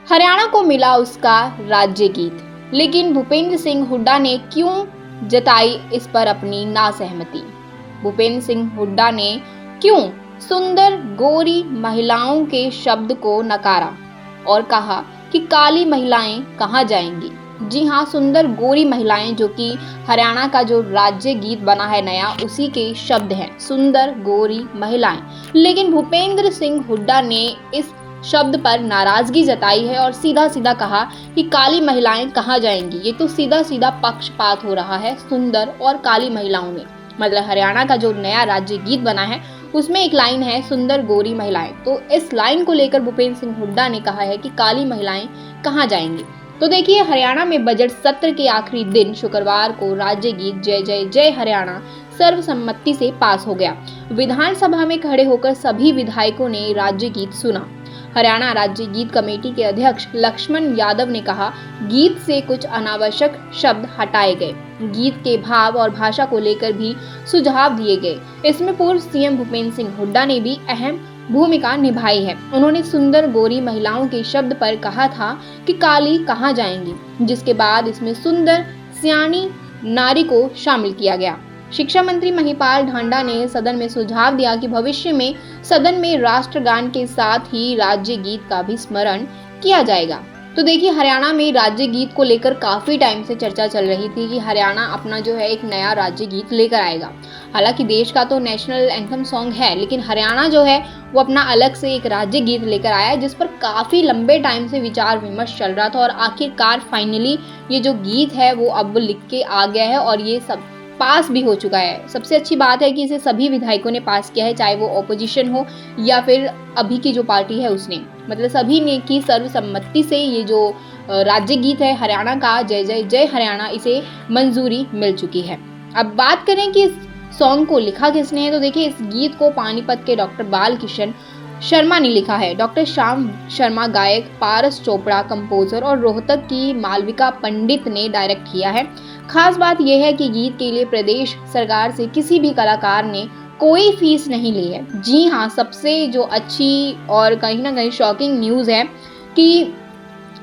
हरियाणा को मिला उसका राज्य गीत, लेकिन भूपेंद्र सिंह हुड्डा ने क्यों जताई इस पर अपनी नासहमति। भूपेंद्र सिंह हुड्डा ने क्यों सुंदर गोरी महिलाओं के शब्द को नकारा और कहा कि काली महिलाएं कहां जाएंगी। जी हाँ, सुंदर गोरी महिलाएं, जो कि हरियाणा का जो राज्य गीत बना है नया, उसी के शब्द हैं सुंदर गोरी महिलाएं। लेकिन भूपेंद्र सिंह हुड्डा ने इस शब्द पर नाराजगी जताई है और सीधा सीधा कहा कि काली महिलाएं कहां जाएंगी। ये तो सीधा सीधा पक्षपात हो रहा है सुंदर और काली महिलाओं में। मतलब हरियाणा का जो नया राज्य गीत बना है उसमें एक लाइन है सुंदर गोरी महिलाएं, तो इस लाइन को लेकर भूपेंद्र सिंह हुड्डा ने कहा है कि काली महिलाएं कहां जाएंगी। तो देखिए, हरियाणा में बजट सत्र के आखिरी दिन शुक्रवार को राज्य गीत जय जय जय हरियाणा सर्वसम्मति से पास हो गया। विधानसभा में खड़े होकर सभी विधायकों ने राज्य गीत सुना। हरियाणा राज्य गीत कमेटी के अध्यक्ष लक्ष्मण यादव ने कहा, गीत से कुछ अनावश्यक शब्द हटाए गए, गीत के भाव और भाषा को लेकर भी सुझाव दिए गए। इसमें पूर्व सीएम भूपेंद्र सिंह हुड्डा ने भी अहम भूमिका निभाई है। उन्होंने सुंदर गोरी महिलाओं के शब्द पर कहा था कि काली कहां जाएंगी, जिसके बाद इसमें सुंदर सियानी नारी को शामिल किया गया। शिक्षा मंत्री महिपाल ढांडा ने सदन में सुझाव दिया कि भविष्य में सदन में राष्ट्रगान के साथ ही राज्य गीत का भी स्मरण किया जाएगा। तो देखिए, हरियाणा में राज्य गीत को लेकर काफी टाइम से चर्चा चल रही थी कि हरियाणा अपना जो है एक नया राज्य गीत लेकर आएगा। हालांकि देश का तो नेशनल एंथम सॉन्ग है, लेकिन हरियाणा जो है वो अपना अलग से एक राज्य गीत लेकर आया है, जिस पर काफी लंबे टाइम से विचार विमर्श चल रहा था और आखिरकार फाइनली ये जो गीत है वो अब लिख के आ गया है और ये सब पास भी हो चुका है। सबसे अच्छी बात है कि इसे सभी विधायकों ने पास किया है, चाहे वो ऑपोजिशन हो या फिर अभी की जो पार्टी है उसने, मतलब सभी ने की सर्वसम्मति से ये जो राज्य गीत है हरियाणा का जय जय जय हरियाणा, इसे मंजूरी मिल चुकी है। अब बात करें कि इस सॉन्ग को लिखा किसने है, तो देखिए इस गीत को पानीपत के डॉक्टर बाल किशन शर्मा ने लिखा है। डॉक्टर श्याम शर्मा गायक, पारस चोपड़ा कंपोजर और रोहतक की मालविका पंडित ने डायरेक्ट किया है। खास बात यह है कि गीत के लिए प्रदेश सरकार से किसी भी कलाकार ने कोई फीस नहीं ली है। जी हाँ, सबसे जो अच्छी और कहीं ना कहीं शॉकिंग न्यूज़ है कि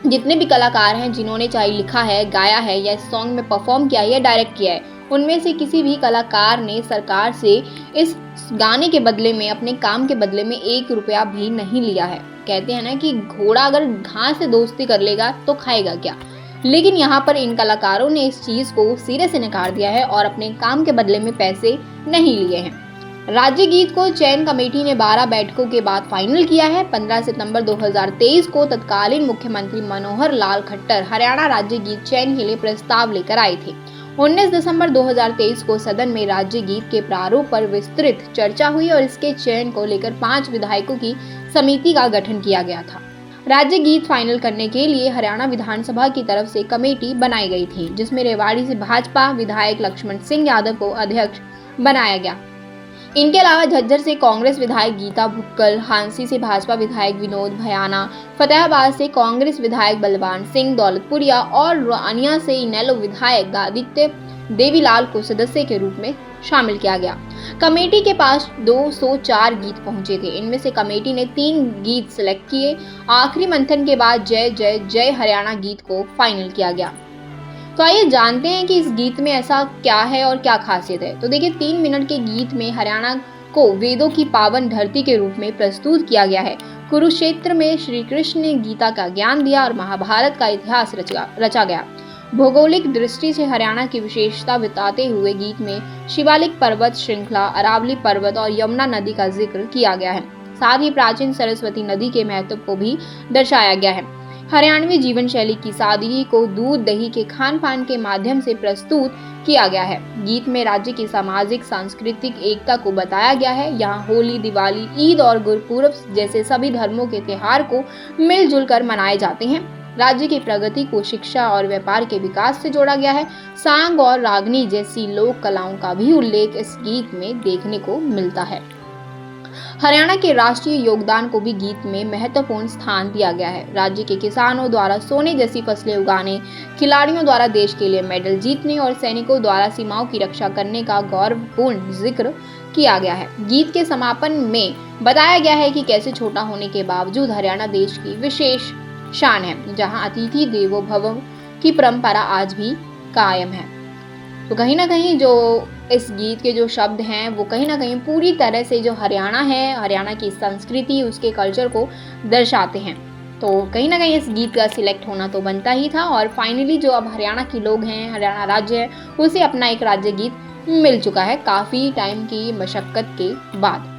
जितने भी कलाकार हैं जिन्होंने चाहे लिखा है, गाया है या इस सॉन्ग में परफॉर्म किया है या डायरेक्ट किया है, उनमें से किसी भी कलाकार ने सरकार से इस गाने के बदले में, अपने काम के बदले में 1 रुपया भी नहीं लिया है। कहते हैं ना कि घोड़ा अगर घास से दोस्ती कर लेगा तो खाएगा क्या। लेकिन यहाँ पर इन कलाकारों ने इस चीज़ को सिरे से नकार दिया है और अपने काम के बदले में पैसे नहीं लिए हैं। राज्य गीत को चयन कमेटी ने 12 बैठकों के बाद फाइनल किया है। 15 सितंबर 2023 को तत्कालीन मुख्यमंत्री मनोहर लाल खट्टर हरियाणा राज्य गीत चयन के लिए प्रस्ताव लेकर आए थे। 19 दिसंबर 2023 को सदन में राज्य गीत के प्रारूप पर विस्तृत चर्चा हुई और इसके चयन को लेकर 5 विधायकों की समिति का गठन किया गया था। राज्य गीत फाइनल करने के लिए हरियाणा विधानसभा की तरफ से कमेटी बनाई गई थी, जिसमें रेवाड़ी से भाजपा विधायक लक्ष्मण सिंह यादव को अध्यक्ष बनाया गया। इनके अलावा झज्जर से कांग्रेस विधायक गीता भुक्कल, हांसी से भाजपा विधायक विनोद भयाना, फतेहाबाद से कांग्रेस विधायक बलवान सिंह दौलतपुरिया और रानिया से इनेलो विधायक आदित्य देवीलाल को सदस्य के रूप में शामिल किया गया। कमेटी के पास 204 गीत पहुंचे थे। इनमें से कमेटी ने 3 गीत सिलेक्ट किए। आखिरी मंथन के बाद जय जय जय हरियाणा गीत को फाइनल किया गया। तो आइए जानते हैं कि इस गीत में ऐसा क्या है और क्या खासियत है। तो देखिए, 3 मिनट के गीत में हरियाणा को वेदों की पावन धरती के रूप में प्रस्तुत किया गया है। कुरुक्षेत्र में श्री कृष्ण ने गीता का ज्ञान दिया और महाभारत का इतिहास रचा गया। भौगोलिक दृष्टि से हरियाणा की विशेषता बताते हुए गीत में शिवालिक पर्वत श्रृंखला, अरावली पर्वत और यमुना नदी का जिक्र किया गया है। साथ ही प्राचीन सरस्वती नदी के महत्व को भी दर्शाया गया है। हरियाणवी जीवन शैली की सादगी को दूध दही के खान पान के माध्यम से प्रस्तुत किया गया है। गीत में राज्य की सामाजिक सांस्कृतिक एकता को बताया गया है। यहाँ होली, दिवाली, ईद और गुरपुरब जैसे सभी धर्मों के त्योहार को मिलजुल कर मनाए जाते हैं। राज्य की प्रगति को शिक्षा और व्यापार के विकास से जोड़ा गया है। सांग और रागनी जैसी लोक कलाओं का भी उल्लेख इस गीत में देखने को मिलता है। हरियाणा के राष्ट्रीय योगदान को भी गीत में महत्वपूर्ण स्थान दिया गया है। राज्य के किसानों द्वारा सोने जैसी फसलें उगाने, खिलाड़ियों द्वारा देश के लिए मेडल जीतने और सैनिकों द्वारा सीमाओं की रक्षा करने का गौरवपूर्ण जिक्र किया गया है। गीत के समापन में बताया गया है कि कैसे छोटा होने के बावजूद हरियाणा देश की विशेष शान है, जहां अतिथि देवो भव की परंपरा आज भी कायम है। तो कहीं ना कहीं जो इस गीत के जो शब्द हैं वो कहीं ना कहीं पूरी तरह से जो हरियाणा है, हरियाणा की संस्कृति, उसके कल्चर को दर्शाते हैं। तो कहीं ना कहीं इस गीत का सिलेक्ट होना तो बनता ही था और फाइनली जो अब हरियाणा के लोग हैं, हरियाणा राज्य है, उसे अपना एक राज्य गीत मिल चुका है काफ़ी टाइम की मशक्क़त के बाद।